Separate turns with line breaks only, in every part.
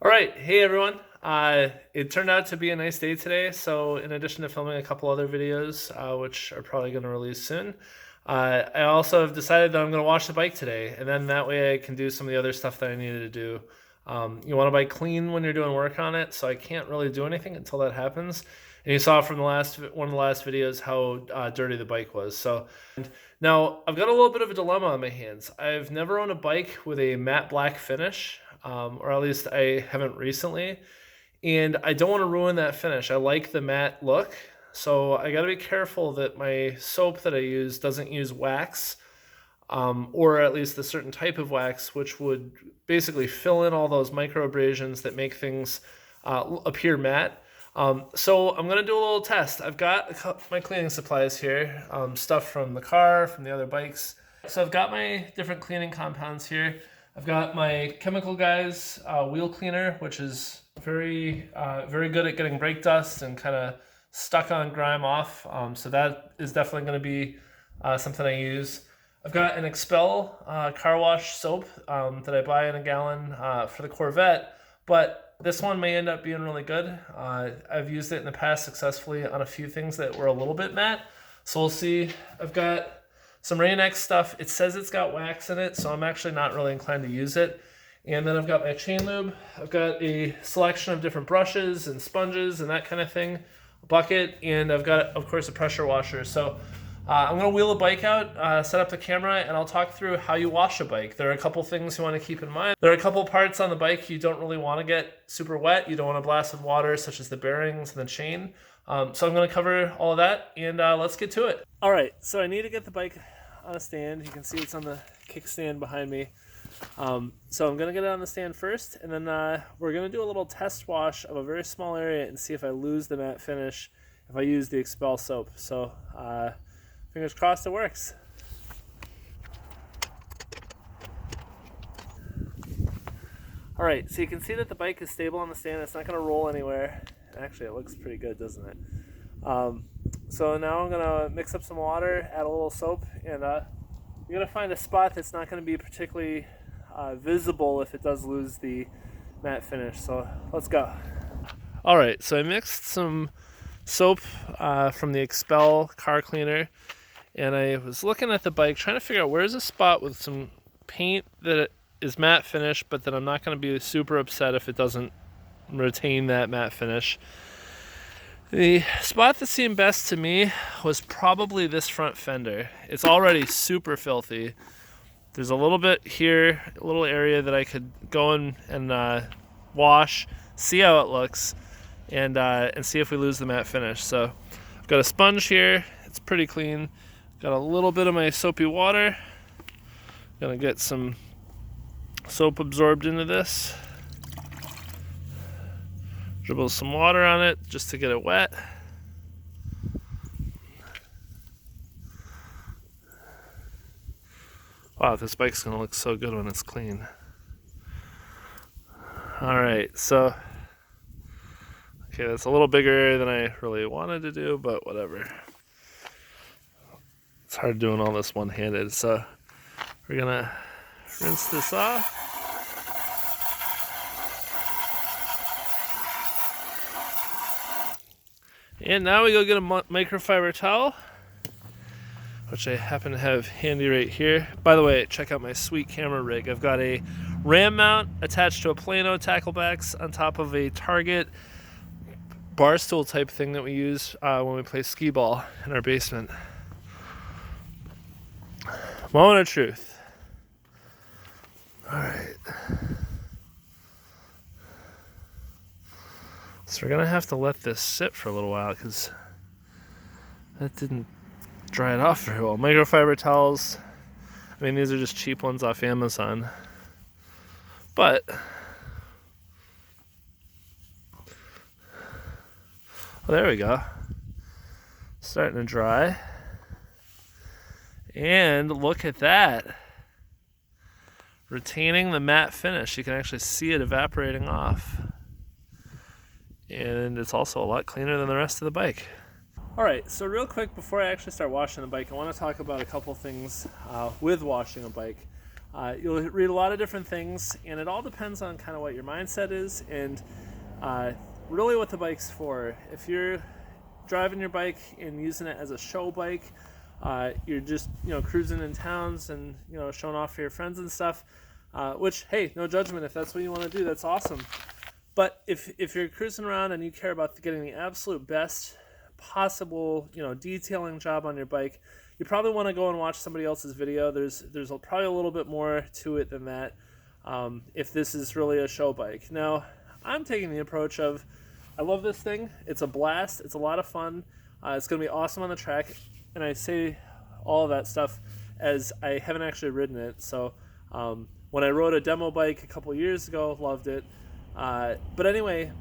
All right, hey everyone. It turned out to be a nice day today. So, in addition to filming a couple other videos, which are probably going to release soon, I also have decided that I'm going to wash the bike today, and then that way I can do some of the other stuff that I needed to do. You want to bike clean when you're doing work on it, so I can't really do anything until that happens. And you saw from one of the last videos how dirty the bike was. So now I've got a little bit of a dilemma on my hands. I've never owned a bike with a matte black finish, or at least I haven't recently, and I don't want to ruin that finish. I like the matte look, so I got to be careful that my soap that I use doesn't use wax, or at least a certain type of wax, which would basically fill in all those micro abrasions that make things appear matte. So I'm gonna do a little test. I've got my cleaning supplies here, stuff from the car, from the other bikes. So I've got my different cleaning compounds here. I've got my Chemical Guys wheel cleaner, which is very good at getting brake dust and kind of stuck on grime off. So that is definitely going to be something I use. I've got an Expel car wash soap that I buy in a gallon for the Corvette, but this one may end up being really good. I've used it in the past successfully on a few things that were a little bit matte, so we'll see. I've got some Rain-X stuff. It says it's got wax in it, so I'm actually not really inclined to use it. And then I've got my chain lube. I've got a selection of different brushes and sponges and that kind of thing, a bucket, and I've got, of course, a pressure washer. So I'm going to wheel a bike out, set up the camera, and I'll talk through how you wash a bike. There are a couple things you want to keep in mind. There are a couple parts on the bike you don't really want to get super wet. You don't want to blast with water, such as the bearings and the chain. So I'm going to cover all of that, and let's get to it. All right, so I need to get the bike on a stand. You can see it's on the kickstand behind me. So I'm going to get it on the stand first, and then we're going to do a little test wash of a very small area and see if I lose the matte finish if I use the Expel soap. So fingers crossed it works. All right, so you can see that the bike is stable on the stand. It's not going to roll anywhere. Actually, it looks pretty good, doesn't it? So now I'm going to mix up some water, add a little soap, and you're going to find a spot that's not going to be particularly visible if it does lose the matte finish. So let's go. All right, so I mixed some soap from the Expel car cleaner, and I was looking at the bike trying to figure out where's a spot with some paint that is matte finish, but that I'm not going to be super upset if it doesn't retain that matte finish. The spot that seemed best to me was probably this front fender. It's already super filthy. There's a little bit here, a little area that I could go in and wash, see how it looks, and see if we lose the matte finish. So I've got a sponge here. It's pretty clean. Got a little bit of my soapy water. Gonna get some soap absorbed into this. Dribble some water on it just to get it wet. Wow, this bike's gonna look so good when it's clean. All right, so, okay, that's a little bigger than I really wanted to do, but whatever. It's hard doing all this one-handed, so we're gonna rinse this off. And now we go get a microfiber towel, which I happen to have handy right here. By the way, check out my sweet camera rig. I've got a ram mount attached to a Plano tacklebacks on top of a Target bar stool type thing that we use when we play skee ball in our basement. Moment of truth. All right. So we're gonna have to let this sit for a little while because that didn't dry it off very well. Microfiber towels. I mean, these are just cheap ones off Amazon. But well, there we go. Starting to dry. And look at that. Retaining the matte finish. You can actually see it evaporating off. And it's also a lot cleaner than the rest of the bike. All right, so real quick before I actually start washing the bike, I want to talk about a couple things with washing a bike. You'll read a lot of different things, and it all depends on kind of what your mindset is and really what the bike's for. If you're driving your bike and using it as a show bike, you're just cruising in towns and showing off for your friends and stuff, which, hey, no judgment. If that's what you want to do, that's awesome. But if you're cruising around and you care about getting the absolute best possible detailing job on your bike, you probably want to go and watch somebody else's video. There's probably a little bit more to it than that, if this is really a show bike. Now, I'm taking the approach of, I love this thing. It's a blast. It's a lot of fun. It's going to be awesome on the track. And I say all of that stuff as I haven't actually ridden it. So when I rode a demo bike a couple years ago, loved it. But anyway,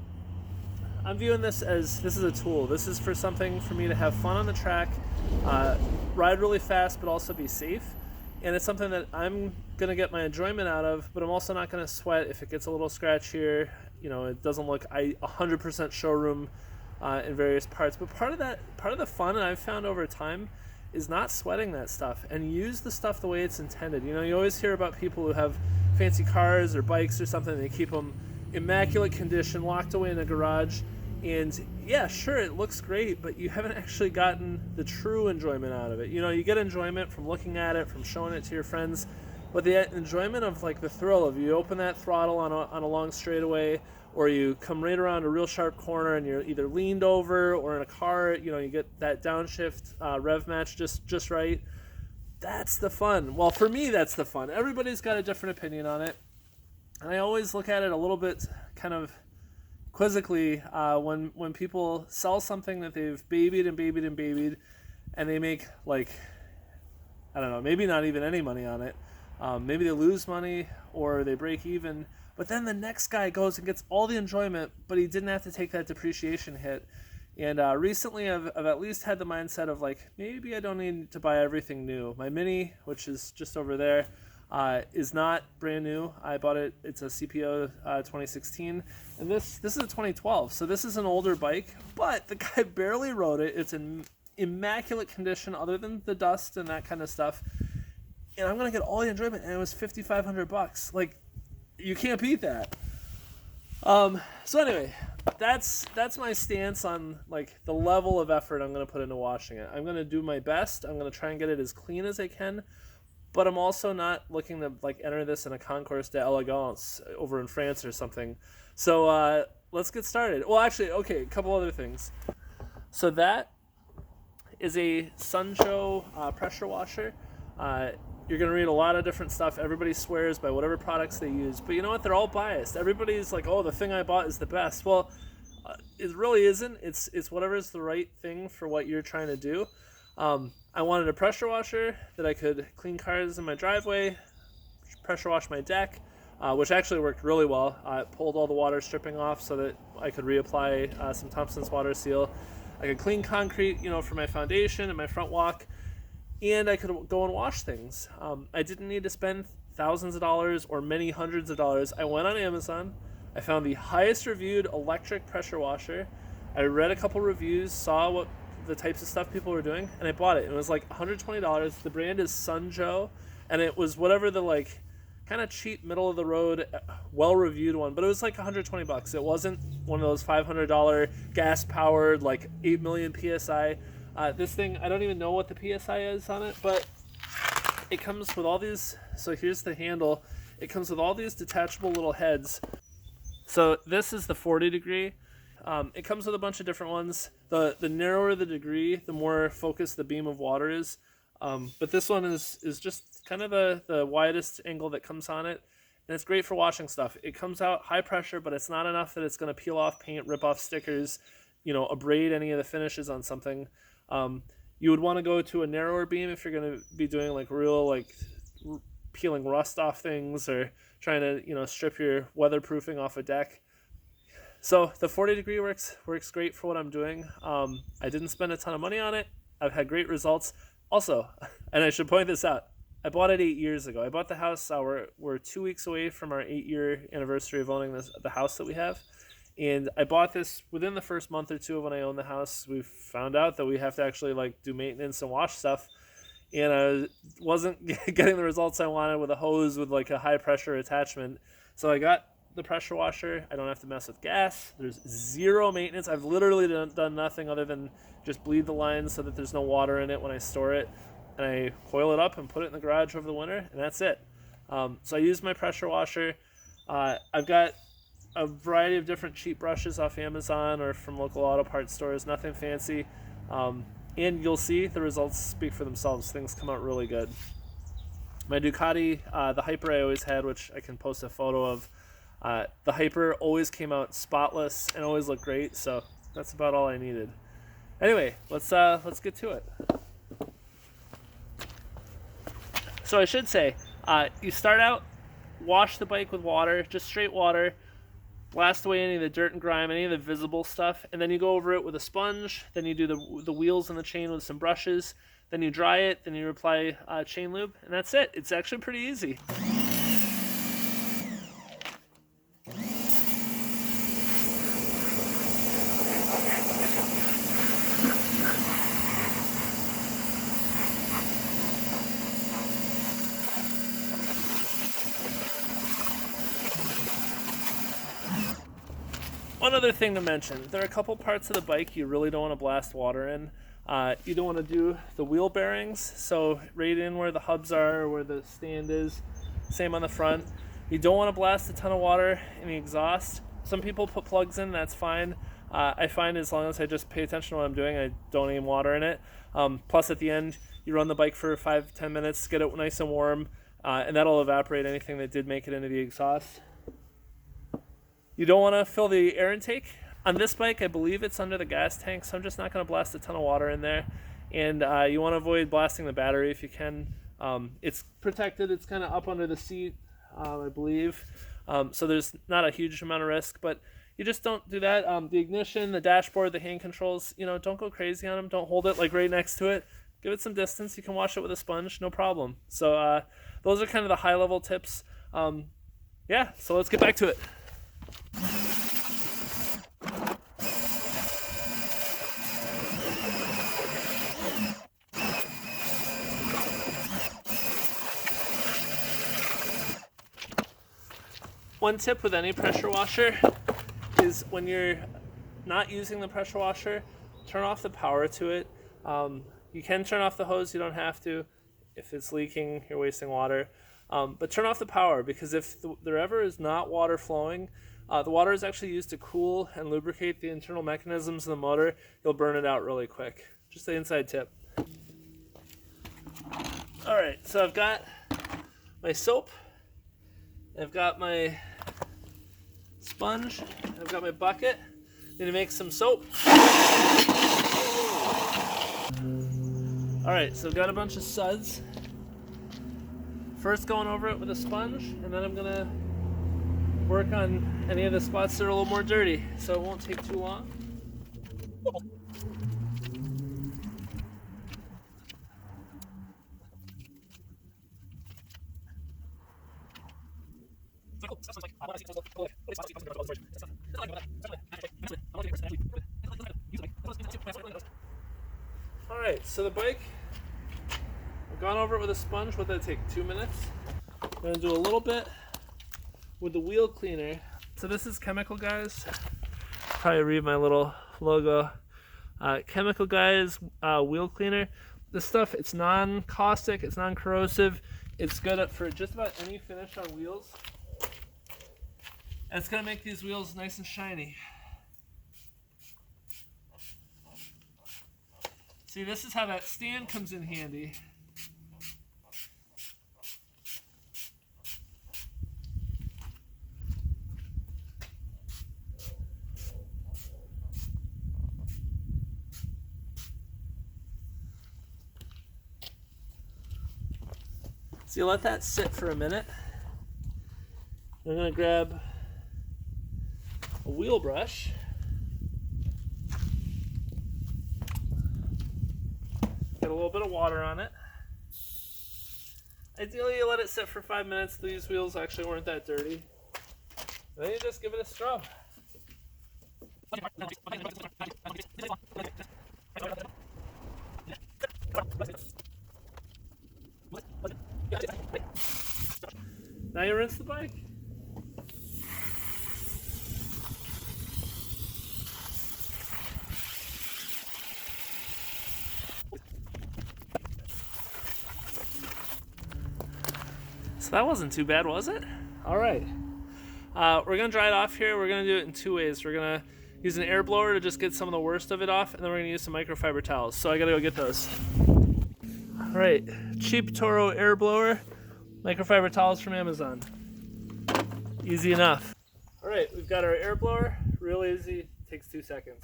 I'm viewing this as, this is a tool. This is for something for me to have fun on the track, ride really fast, but also be safe. And it's something that I'm going to get my enjoyment out of, but I'm also not going to sweat if it gets a little scratchier. It doesn't look 100% showroom in various parts. But part of the fun I've found over time is not sweating that stuff and use the stuff the way it's intended. You always hear about people who have fancy cars or bikes or something, they keep them immaculate condition, locked away in a garage. And yeah, sure, it looks great, but you haven't actually gotten the true enjoyment out of it. You get enjoyment from looking at it, from showing it to your friends, but the enjoyment of the thrill of you open that throttle on a long straightaway, or you come right around a real sharp corner and you're either leaned over or in a car, you get that downshift rev match just right. That's the fun. Well, for me, that's the fun. Everybody's got a different opinion on it. And I always look at it a little bit kind of quizzically when people sell something that they've babied and they make I don't know, maybe not even any money on it. Maybe they lose money or they break even, but then the next guy goes and gets all the enjoyment, but he didn't have to take that depreciation hit. And recently I've at least had the mindset of maybe I don't need to buy everything new. My Mini, which is just over there, is not brand new. I bought it. It's a CPO 2016, and this is a 2012. So this is an older bike, but the guy barely rode it. It's in immaculate condition, other than the dust and that kind of stuff. And I'm gonna get all the enjoyment. And it was $5,500. You can't beat that. So anyway, that's my stance on the level of effort I'm gonna put into washing it. I'm gonna do my best. I'm gonna try and get it as clean as I can. But I'm also not looking to enter this in a concours d'elegance over in France or something. So let's get started. Well, actually, okay, a couple other things. So that is a Sunjo pressure washer. You're going to read a lot of different stuff. Everybody swears by whatever products they use. But you know what? They're all biased. Everybody's like, oh, the thing I bought is the best. Well, it really isn't. It's whatever is the right thing for what you're trying to do. I wanted a pressure washer that I could clean cars in my driveway, pressure wash my deck, which actually worked really well. It pulled all the water stripping off so that I could reapply some Thompson's water seal. I could clean concrete, for my foundation and my front walk, and I could go and wash things. I didn't need to spend thousands of dollars or many hundreds of dollars. I went on Amazon. I found the highest reviewed electric pressure washer. I read a couple reviews, saw what the types of stuff people were doing, and I bought it. It was $120. The brand is Sunjo, and it was whatever the kind of cheap, middle of the road, well reviewed one, but it was $120. It wasn't one of those $500 gas powered 8 million psi. This thing, I don't even know what the psi is on it, but it comes with all these. So here's the handle. It comes with all these detachable little heads. So this is the 40 degree. It comes with a bunch of different ones. The narrower the degree, the more focused the beam of water is. But this one is just kind of the widest angle that comes on it. And it's great for washing stuff. It comes out high pressure, but it's not enough that it's going to peel off paint, rip off stickers, abrade any of the finishes on something. You would want to go to a narrower beam if you're going to be doing real peeling rust off things or trying to strip your weatherproofing off a deck. So the 40 degree works great for what I'm doing. I didn't spend a ton of money on it. I've had great results. Also, and I should point this out, I bought it 8 years ago. I bought the house. We're 2 weeks away from our 8-year anniversary of owning the house that we have. And I bought this within the first month or two of when I owned the house. We found out that we have to actually do maintenance and wash stuff. and I wasn't getting the results I wanted with a hose with like a high pressure attachment. So I got the pressure washer. I don't have to mess with gas. There's zero maintenance. I've literally done nothing other than just bleed the lines so that there's no water in it when I store it. And I coil it up and put it in the garage over the winter, and that's it. So I use my pressure washer. I've got a variety of different cheap brushes off Amazon or from local auto parts stores, nothing fancy. And you'll see the results speak for themselves. Things come out really good. My Ducati, the Hyper I always had, which I can post a photo of, the Hyper always came out spotless and always looked great, so that's about all I needed. Anyway, let's get to it. So I should say, you start out, wash the bike with water, just straight water, blast away any of the dirt and grime, any of the visible stuff, and then you go over it with a sponge, then you do the wheels and the chain with some brushes, then you dry it, then you apply chain lube, and that's it. It's actually pretty easy. One other thing to mention, there are a couple parts of the bike you really don't want to blast water in. You don't want to do the wheel bearings, so right in where the hubs are, where the stand is, same on the front. You don't want to blast a ton of water in the exhaust. Some people put plugs in, that's fine. I find as long as I just pay attention to what I'm doing, I don't aim water in it. Plus at the end, you run the bike for 5-10 minutes, get it nice and warm, and that'll evaporate anything that did make it into the exhaust. You don't want to fill the air intake. On this bike, I believe it's under the gas tank, so I'm just not going to blast a ton of water in there. And you want to avoid blasting the battery if you can. It's protected. It's kind of up under the seat, I believe. So there's not a huge amount of risk, but you just don't do that. The ignition, the dashboard, the hand controls, don't go crazy on them. Don't hold it like right next to it. Give it some distance. You can wash it with a sponge, no problem. So those are kind of the high-level tips. Yeah, so let's get back to it. One tip with any pressure washer is when you're not using the pressure washer, turn off the power to it. You can turn off the hose, you don't have to. If it's leaking, you're wasting water. But turn off the power, because if there ever is not water flowing, the water is actually used to cool and lubricate the internal mechanisms of the motor. You'll burn it out really quick. Just the inside tip. Alright, so I've got my soap, I've got my sponge, I've got my bucket. Need to make some soap. Alright, so I've got a bunch of suds. First going over it with a sponge, and then I'm gonna work on any of the spots that are a little more dirty, so it won't take too long. Alright, so the bike, I've gone over it with a sponge. What did that take? 2 minutes? I'm going to do a little bit with the wheel cleaner. So this is Chemical Guys. Probably read my little logo. Chemical Guys wheel cleaner. This stuff, it's non-caustic, it's non-corrosive. It's good for just about any finish on wheels. And it's going to make these wheels nice and shiny. See, this is how that stand comes in handy. So you let that sit for a minute. I'm going to grab a wheel brush. Get a little bit of water on it. Ideally, you let it sit for 5 minutes. These wheels actually weren't that dirty. Then you just give it a scrub. Now you rinse the bike. So that wasn't too bad, was it? All right. We're gonna dry it off here. We're gonna do it in two ways. We're gonna use an air blower to just get some of the worst of it off, and then we're gonna use some microfiber towels. So I gotta go get those. All right, cheap Toro air blower, microfiber towels from Amazon. Easy enough. All right, we've got our air blower. Real easy, takes 2 seconds.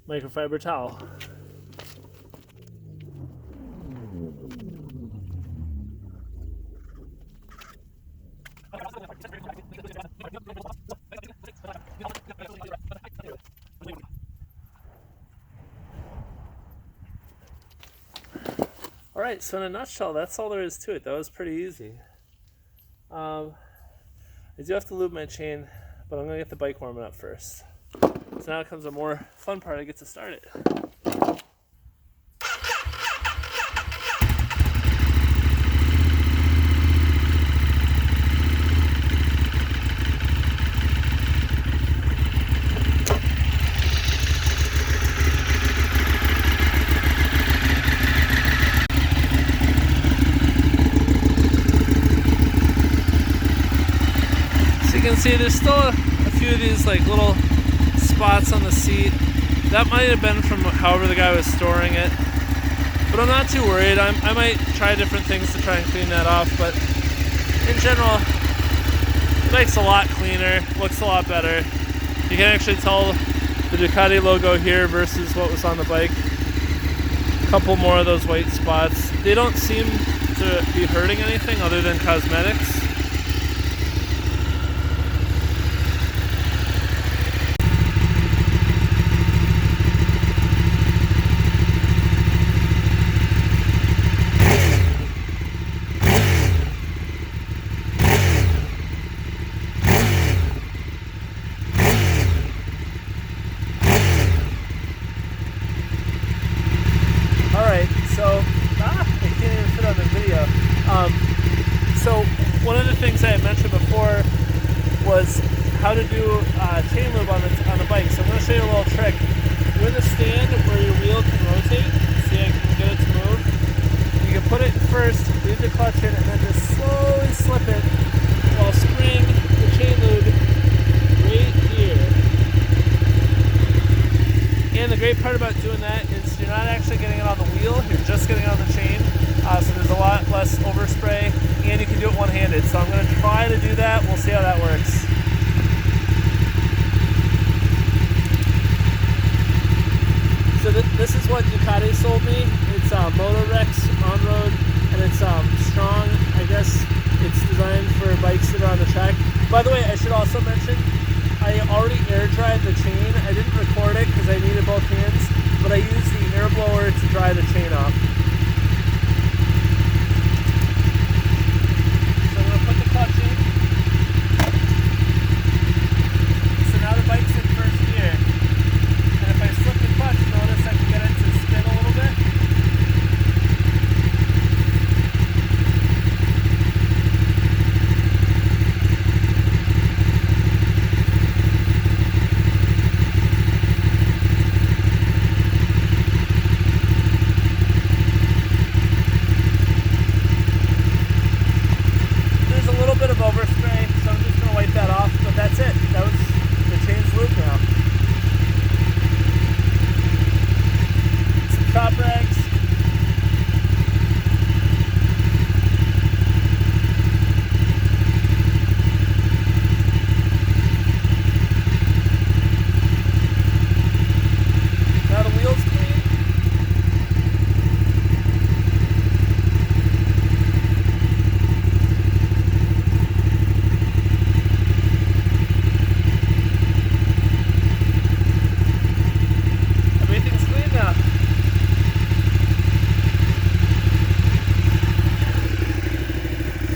Microfiber towel. All right, so in a nutshell, that's all there is to it. That was pretty easy. I do have to lube my chain, but I'm gonna get the bike warming up first. So now comes a more fun part. I get to start it. So you can see there's still a few of these like little spots on the seat. That might have been from however the guy was storing it, but I'm not too worried. I might try different things to try and clean that off, but in general, the bike's a lot cleaner, looks a lot better. You can actually tell the Ducati logo here versus what was on the bike. A couple more of those white spots. They don't seem to be hurting anything other than cosmetics. So one of the things I had mentioned before was how to do chain lube on the bike. So I'm going to show you a little trick. With a stand where your wheel can rotate, see I can get it to move. You can put it in first, leave the clutch in, and then just slowly slip it while spraying the chain lube right here. And the great part about doing that is you're not actually getting it on the wheel, you're just getting it on the chain. So there's a lot less overspray, and you can do it one-handed. So I'm going to try to do that. We'll see how that works. So this is what Ducati sold me. It's Motorex on-road, and it's strong. I guess it's designed for bikes that are on the track. By the way, I should also mention, I already air dried the chain. I didn't record it because I needed both hands, but I used the air blower to dry the chain off.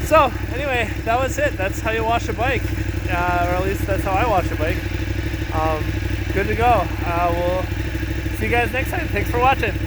So anyway, that was it. That's how you wash a bike, or at least that's how I wash a bike. Good to go. We'll see you guys next time. Thanks for watching.